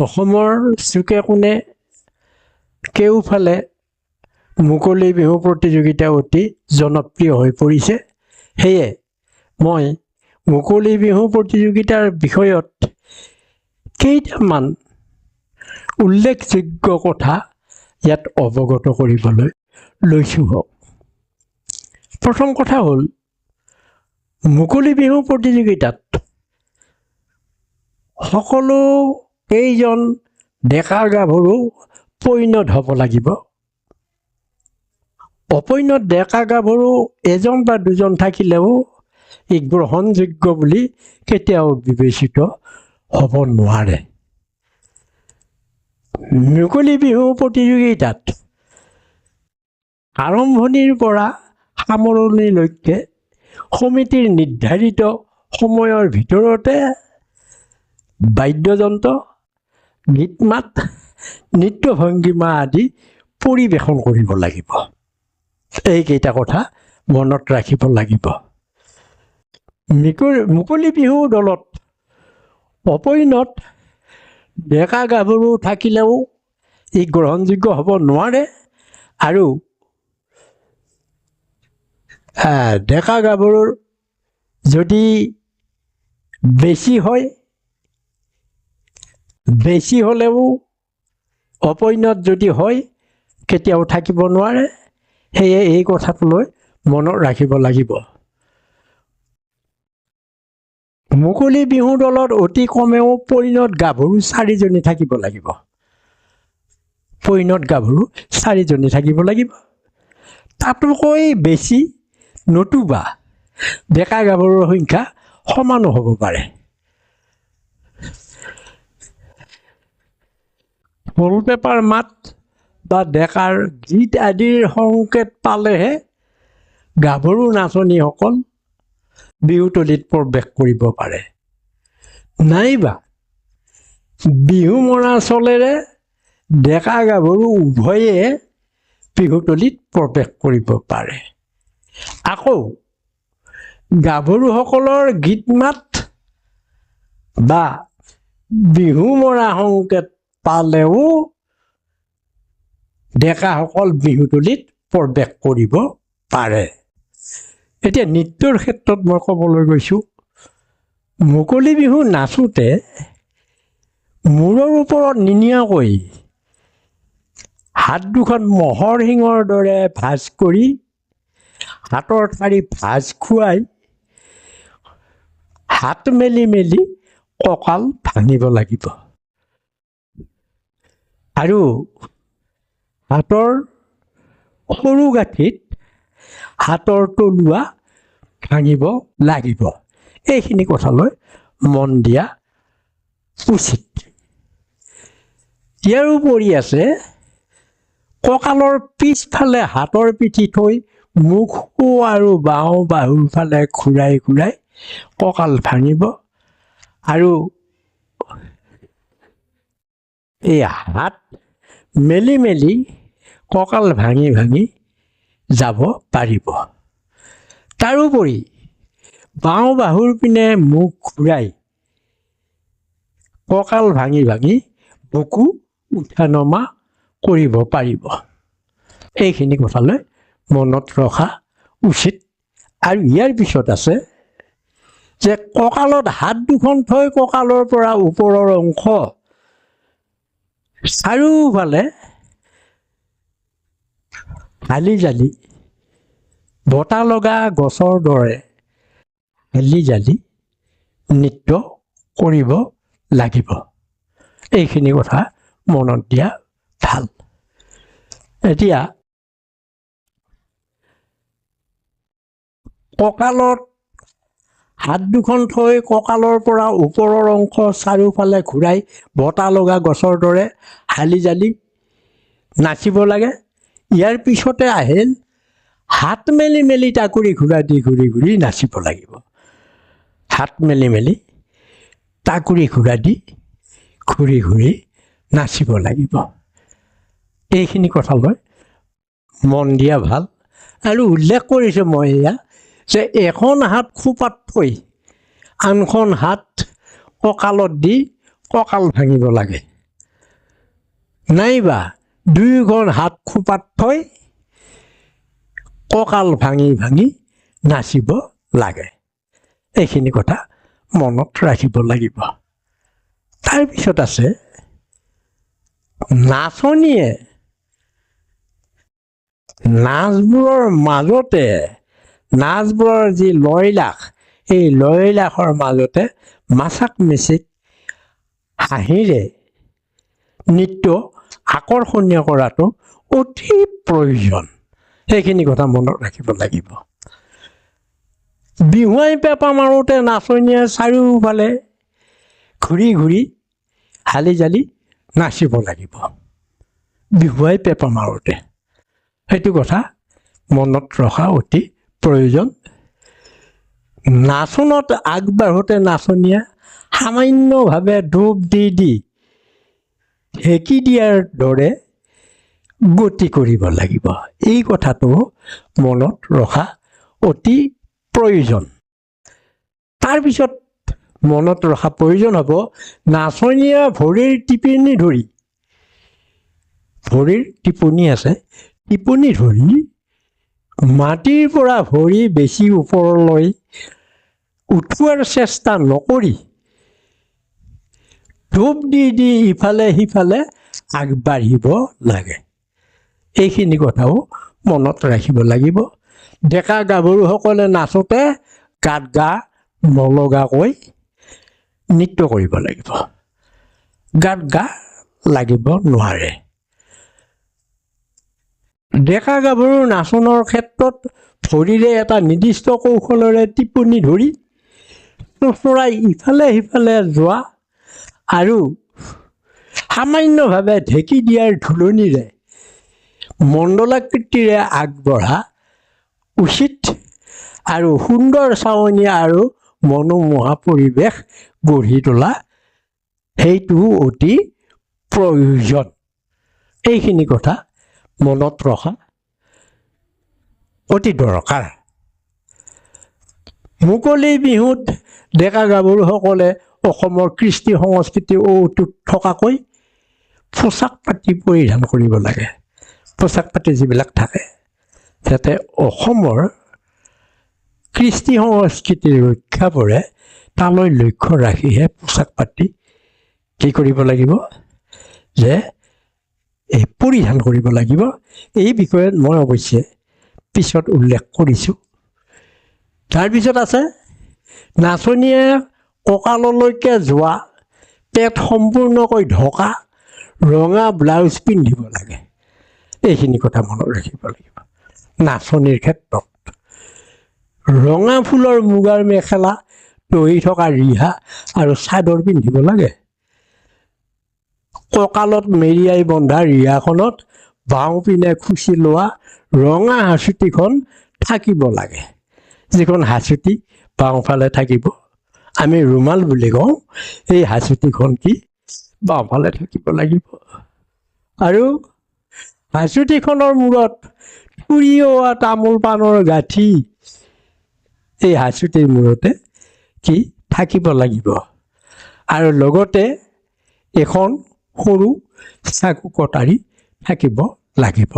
অসমৰ চুকে কোণে কেওফালে মুকলি বিহু প্ৰতিযোগিতা অতি জনপ্ৰিয় হৈ পৰিছে। সেয়ে মই মুকলি বিহু প্ৰতিযোগিতাৰ বিষয়ত কেইটামান উল্লেখযোগ্য কথা ইয়াত অৱগত কৰিবলৈ লৈছোঁ। প্ৰথম কথা হ'ল, মুকলি বিহু প্ৰতিযোগিতাত সকলো কেইজন ডেকা গাভৰু পৈণত হ'ব লাগিব। অপৈণত ডেকা গাভৰু এজন বা দুজন থাকিলেও ই গ্ৰহণযোগ্য বুলি কেতিয়াও বিবেচিত হ'ব নোৱাৰে। মুকলি বিহু প্ৰতিযোগিতাত আৰম্ভণিৰ পৰা সামৰণিলৈকে সমিতিৰ নিৰ্ধাৰিত সময়ৰ ভিতৰতে বাদ্যযন্ত্ৰ, গীত মাত, নৃত্য ভংগীমা আদি পৰিৱেশন কৰিব লাগিব। এইকেইটা কথা মনত ৰাখিব লাগিব। মুকলি বিহু দলত অপৈণত ডেকা গাভৰু থাকিলেও ই গ্ৰহণযোগ্য হ'ব নোৱাৰে আৰু ডেকা গাভৰুৰ যদি বেছি হ'লেও অপৈণত যদি হয় কেতিয়াও থাকিব নোৱাৰে। সেয়ে এই কথাটোলৈ মনত ৰাখিব লাগিব। মুকলি বিহু দলত অতি কমেও পৈণত গাভৰু 4জনী থাকিব লাগিব। পৈণত গাভৰু 4জনী থাকিব লাগিব। তাতোকৈ বেছি নতুবা ডেকা গাভৰুৰ সংখ্যা সমানো হ'ব পাৰে। ঢোল পেঁপাৰ মাত বা ডেকাৰ গীত আদিৰ সংকেত পালেহে গাভৰু নাচনীসকল বিহুতলীত প্ৰৱেশ কৰিব পাৰে। নাইবা বিহু মৰা চলেৰে ডেকা গাভৰু উভয়ে বিহুতলীত প্ৰৱেশ কৰিব পাৰে। আকৌ গাভৰুসকলৰ গীত মাত বা বিহু মৰা সংকেত পালেও ডেকাসকল বিহুতলীত প্ৰৱেশ কৰিব পাৰে। এতিয়া নৃত্যৰ ক্ষেত্ৰত মই ক'বলৈ গৈছোঁ, মুকলি বিহু নাচোঁতে মূৰৰ ওপৰত নিনিয়াকৈ হাত দুখন মহৰ শিঙৰ দৰে ভাঁজ কৰি হাতৰ ঠাৰি ভাঁজ খুৱাই হাত মেলি মেলি কঁকাল ভাঙিব লাগিব আৰু হাতৰ সৰু গাঁঠিত হাতৰ তলুৱা ভাঙিব লাগিব। এইখিনি কথালৈ মন দিয়া উচিত। ইয়াৰ উপৰি আছে, কঁকালৰ পিছফালে হাতৰ পিঠি থৈ মুখ সোঁ আৰু বাওঁ বাহুৰ ফালে ঘূৰাই ঘূৰাই কঁকাল ভাঙিব আৰু এই হাত মেলি মেলি কঁকাল ভাঙি ভাঙি যাব পাৰিব। তাৰোপৰি বাওঁ বাহুৰ পিনে মুখ ঘূৰাই কঁকাল ভাঙি ভাঙি বুকু উঠা নমা কৰিব পাৰিব। এইখিনি কথালৈ মনত ৰখা উচিত। আৰু ইয়াৰ পিছত আছে যে কঁকালত হাত দুখন থৈ কঁকালৰ পৰা ওপৰৰ অংশ চাৰিওফালে হালি জালি বতাহ লগা গছৰ দৰে হালি জালি নৃত্য কৰিব লাগিব। এইখিনি কথা মনত দিয়া ভাল। এতিয়া কঁকালত হাত দুখন থৈ কঁকালৰ পৰা ওপৰৰ অংশ চাৰিওফালে ঘূৰাই বতাহ লগা গছৰ দৰে হালি জালি নাচিব লাগে। ইয়াৰ পিছতে আহিল হাত মেলি মেলি টাকুৰি ঘূৰা দি ঘূৰি ঘূৰি নাচিব লাগিব। হাত মেলি মেলি টাকুৰি ঘূৰা দি ঘূৰি ঘূৰি নাচিব লাগিব। এইখিনি কথালৈ মন দিয়া ভাল। আৰু উল্লেখ কৰিছোঁ মই এয়া যে এখন হাত খোপাত থৈ আনখন হাত কঁকালত দি কঁকাল ভাঙিব লাগে। নাইবা দুয়োখন হাত খোপাত থৈ কঁকাল ভাঙি ভাঙি নাচিব লাগে। এইখিনি কথা মনত ৰাখিব লাগিব। তাৰপিছত আছে নাচনীয়ে নাচবোৰৰ মাজতে নাচবোৰৰ যি লয়লাস, এই লয়লাসৰ মাজতে মাচাক মিচিক হাঁহিৰে নৃত্য আকৰ্ষণীয় কৰাটো অতি প্ৰয়োজন। সেইখিনি কথা মনত ৰাখিব লাগিব। বিহুৱাই পেঁপা মাৰোঁতে নাচনীয়ে চাৰিওফালে ঘূৰি ঘূৰি হালি জালি নাচিব লাগিব। বিহুৱাই পেঁপা মাৰোঁতে সেইটো কথা মনত ৰখা অতি প্ৰয়োজন। নাচনত আগবাঢ়োতে নাচনীয়ে সামান্যভাৱে ডুব দি দি ঢেঁকী দিয়াৰ দৰে গতি কৰিব লাগিব। এই কথাটো মনত ৰখা অতি প্ৰয়োজন। তাৰপিছত মনত ৰখা প্ৰয়োজন হ'ব নাচনীয়ে ভৰিৰ টিপনি ধৰি, ভৰিৰ টিপনি আছে, টিপনি ধৰি মাটিৰ পৰা ভৰি বেছি ওপৰলৈ উঠোৱাৰ চেষ্টা নকৰি ডুব দি দি ইফালে সিফালে আগবাঢ়িব লাগে। এইখিনি কথাও মনত ৰাখিব লাগিব। ডেকা গাভৰুসকলে নাচোতে গাত গা নলগাকৈ নৃত্য কৰিব লাগিব। গাত গা লাগিব নোৱাৰে। ডেকা গাভৰু নাচনৰ ক্ষেত্ৰত ভৰিৰে এটা নিৰ্দিষ্ট কৌশলেৰে টিপনি ধৰি চোঁচৰাই ইফালে সিফালে যোৱা আৰু সামান্যভাৱে ঢেঁকী দিয়াৰ ঢোলনিৰে মণ্ডলাকৃতিৰে আগবঢ়া উচিত আৰু সুন্দৰ চাৱনি আৰু মনোমোহা পৰিৱেশ গঢ়ি তোলা সেইটো অতি প্ৰয়োজন। এইখিনি কথা মনত ৰখা অতি দৰকাৰ। মুকলি বিহুত ডেকা গাভৰুসকলে অসমৰ কৃষ্টি সংস্কৃতি অটুট থকাকৈ পোচাক পাতি পৰিধান কৰিব লাগে। পোচাক পাতি যিবিলাক থাকে যাতে অসমৰ কৃষ্টি সংস্কৃতিৰ ৰক্ষা পৰে তালৈ লক্ষ্য ৰাখিহে পোচাক পাতি কি কৰিব লাগিব যে এই পৰিধান কৰিব লাগিব। এই বিষয়ত মই অৱশ্যে পিছত উল্লেখ কৰিছোঁ। তাৰপিছত আছে নাচনীয়ে কঁকাললৈকে যোৱা পেট সম্পূৰ্ণকৈ ঢকা ৰঙা ব্লাউজ পিন্ধিব লাগে। এইখিনি কথা মনত ৰাখিব লাগিব। নাচনীৰ ক্ষেত্ৰত ৰঙা ফুলৰ মুগাৰ মেখেলা, দহি থকা ৰিহা আৰু চাদৰ পিন্ধিব লাগে। কঁকালত মেৰিয়াই বন্ধা ৰিহাখনত বাওঁ পিনে খুচি লোৱা ৰঙা হাঁচতিখন থাকিব লাগে। যিখন হাঁচতি বাওঁফালে থাকিব, আমি ৰুমাল বুলি কওঁ, এই হাঁচতিখন কি বাওঁফালে থাকিব লাগিব। আৰু হাঁচতিখনৰ মূৰত পুৰিওৱা তামোল পাণৰ গাঁঠি এই হাঁচতিৰ মূৰতে কি থাকিব লাগিব। আৰু লগতে এখন সৰু চাকু কটাৰী থাকিব লাগিব।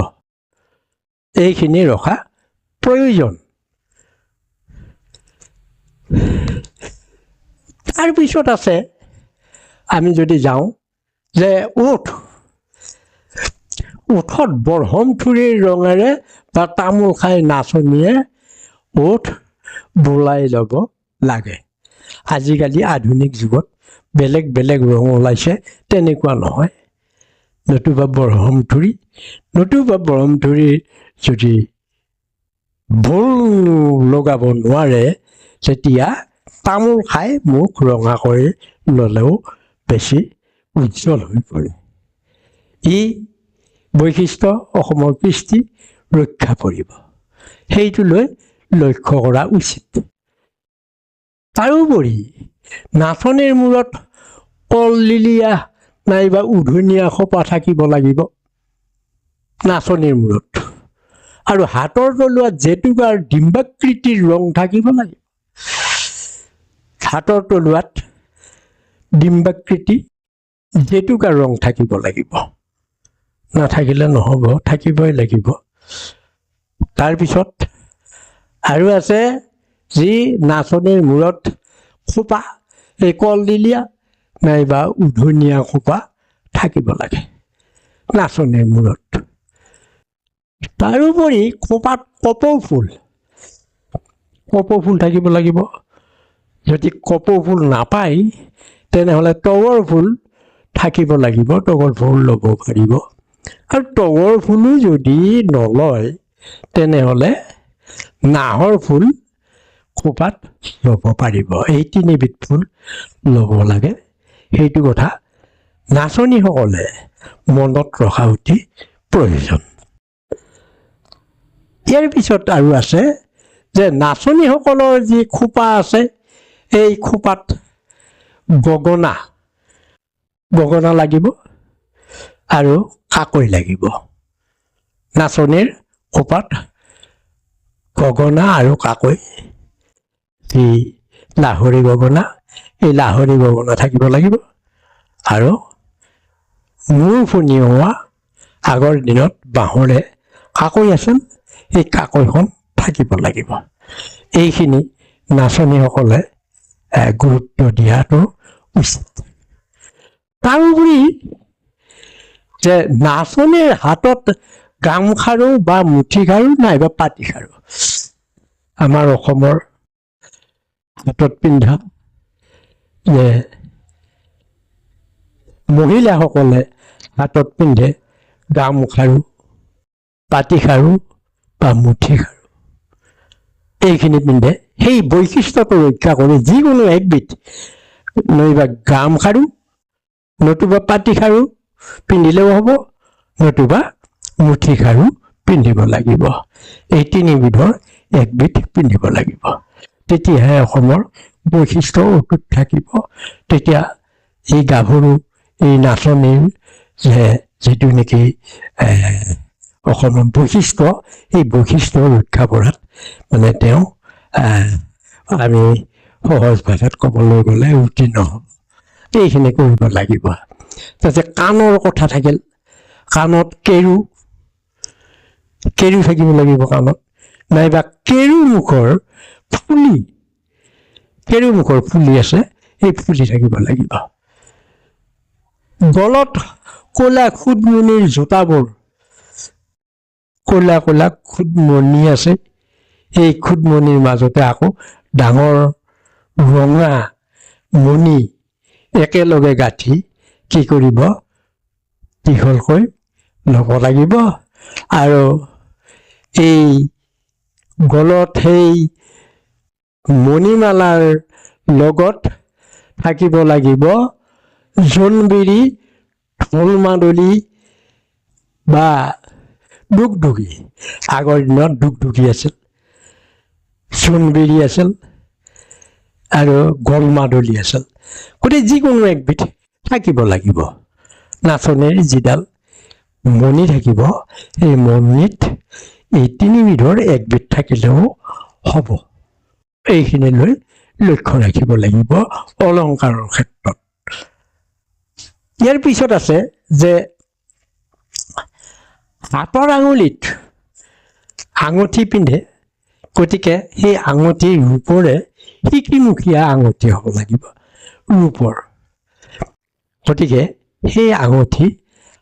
এইখিনি ৰখা প্ৰয়োজন। তাৰপিছত আছে আমি যদি যাওঁ যে ওঠত বৰহমথুৰিৰ ৰঙেৰে বা তামোল খাই নাচনীয়ে ওঠ বোলাই ল'ব লাগে। আজিকালি আধুনিক যুগত বেলেগ বেলেগ ৰং ওলাইছে, তেনেকুৱা নহয়। নতুবা বৰহমথুৰিৰ যদি ভোল লগাব নোৱাৰে তেতিয়া তামোল খাই মুখ ৰঙা কৰি ল'লেও বেছি উজ্জ্বল হৈ পৰে। ই বৈশিষ্ট্য অসমৰ কৃষ্টি ৰক্ষা কৰিব, সেইটোলৈ লক্ষ্য কৰা উচিত। তাৰোপৰি নাচনীৰ মূৰত কললিলীয়া নাইবা উধনীয়া খোপা থাকিব লাগিব নাচনীৰ মূৰত। আৰু হাতৰ তলুৱাত জেতুকাৰ ডিম্বাকৃতিৰ ৰং থাকিব লাগিব। হাতৰ তলুৱাত ডিম্বাকৃতি জেতুকাৰ ৰং থাকিব লাগিব। নাথাকিলে নহ'ব, থাকিবই লাগিব। তাৰপিছত আৰু আছে যি নাচনীৰ মূৰত খোপা, এই কলদিলীয়া নাইবা উধনীয়া খোপা থাকিব লাগে নাচনীৰ মূৰত। তাৰোপৰি খোপাত কপৌ ফুল থাকিব লাগিব। যদি কপৌ ফুল নাপায় তেনেহ'লে তগৰ ফুল থাকিব লাগিব, তগৰ ফুল ল'ব পাৰিব। আৰু তগৰ ফুলো যদি নলয় তেনেহ'লে নাহৰ ফুল খোপাত ল'ব পাৰিব। এই তিনিবিধ ফুল ল'ব লাগে। সেইটো কথা নাচনীসকলে মনত ৰখা অতি প্ৰয়োজন। ইয়াৰ পিছত আৰু আছে যে নাচনীসকলৰ যি খোপা আছে, এই খোপাত গগনা লাগিব আৰু কাকৈ লাগিব। নাচনীৰ খোপাত গগনা আৰু কাকৈ, যি লাহৰি গগনা, এই লাহৰি গগনা থাকিব লাগিব। আৰু মূৰ ফণিওৱা আগৰ দিনত বাঁহৰে কাকৈ আছিল, এই কাকৈখন থাকিব লাগিব। এইখিনি নাচনীসকলে গুৰুত্ব দিয়াটো উচিত। তাৰোপৰি যে নাচনীৰ হাতত গামখাৰু বা মুঠিখাৰু নাইবা পাতিখাৰু, আমাৰ অসমৰ হাতত পিন্ধা যে মহিলাসকলে হাতত পিন্ধে গামখাৰু, পাতিখাৰু বা মুঠিখাৰু, এইখিনি পিন্ধে। সেই বৈশিষ্ট্যটো ৰক্ষা কৰি যিকোনো একবিধ নতুবা গামখাৰু নতুবা পাতিখাৰু পিন্ধিলেও হ'ব, নতুবা মুঠিখাৰু পিন্ধিব লাগিব। এই তিনিবিধৰ একবিধ পিন্ধিব লাগিব। তেতিয়াহে অসমৰ বৈশিষ্ট্য অটুট থাকিব। তেতিয়া এই গাভৰু, এই নাচনীৰ যিটো নেকি অসমৰ বৈশিষ্ট্য, এই বৈশিষ্ট্য ৰক্ষা কৰাত মানে তেওঁ আমি সহজ ভাষাত ক'বলৈ গ'লে উত্তীৰ্ণ হ'ব। এইখিনি কৰিব লাগিব। তাৰপিছত কাণৰ কথা থাকিল, কাণত কেৰু থাকিব লাগিব কাণত, নাইবা কেৰুমুখৰ ফুলি আছে, এই ফুলি থাকিব লাগিব। গলত ক'লা খুদমণিৰ জোতাবোৰ, ক'লা খুদমণি আছে, এই খুদমণিৰ মাজতে আকৌ ডাঙৰ ৰঙা মণি একেলগে গাঁঠি কি কৰিব, দীঘলকৈ ল'ব লাগিব। আৰু এই গলত সেই মণিমালাৰ লগত থাকিব লাগিব জোনবিৰি, ঢোল মাদলি বা দুগদুগী। আগৰ দিনত দুগদুগী আছিল, জোনবিৰি আছিল আৰু গল মাদলি আছিল। গতিকে যিকোনো একবিধ থাকিব লাগিব। নাচনীৰ যিডাল মণি থাকিব, এই মণিত এই তিনিবিধৰ একবিধ থাকিলেও হ'ব। এইখিনিলৈ লক্ষ্য ৰাখিব লাগিব অলংকাৰৰ ক্ষেত্ৰত। ইয়াৰ পিছত আছে যে হাতৰ আঙুলিত আঙুঠি পিন্ধে, গতিকে সেই আঙুঠি ৰূপৰে সিকিমুখীয়া আঙুঠি হ'ব লাগিব, ৰূপৰ। গতিকে সেই আঙুঠি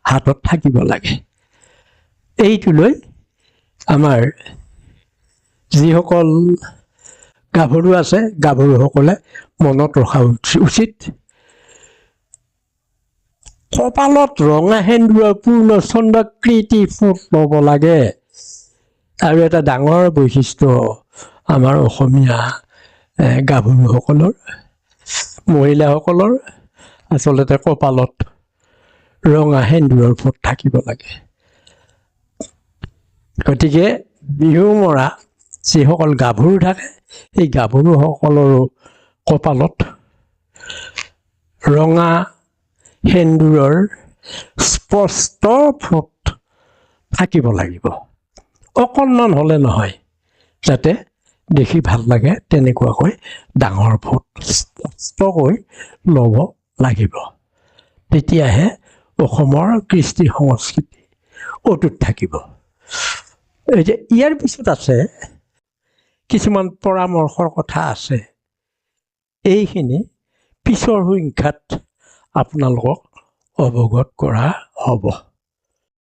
হাতত থাকিব লাগে। এইটোলৈ আমাৰ যিসকল গাভৰু আছে, গাভৰুসকলে মনত ৰখা উচিত। কপালত ৰঙা সেন্দুৰৰ পূৰ্ণ চন্দ্ৰাকৃতি ফুট ল'ব লাগে। আৰু এটা ডাঙৰ বৈশিষ্ট্য আমাৰ অসমীয়া গাভৰুসকলৰ, মহিলাসকলৰ আচলতে কপালত ৰঙা সেন্দুৰৰ ফুট থাকিব লাগে। গতিকে বিহু মৰা যিসকল গাভৰু থাকে, এই গাভৰুসকলৰো কপালত ৰঙা সেন্দুৰৰ স্পষ্ট ফুট থাকিব লাগিব। অকণমান হ'লে নহয়, যাতে দেখি ভাল লাগে তেনেকুৱাকৈ ডাঙৰ ফুট স্পষ্টকৈ ল'ব লাগিব। তেতিয়াহে অসমৰ কৃষ্টি সংস্কৃতি অটুট থাকিব। এই যে ইয়াৰ পিছত আছে কিছুমান পৰামৰ্শৰ কথা আছে, এইখিনি পিছৰ সংখ্যাত আপোনালোকক অৱগত কৰা হ'ব।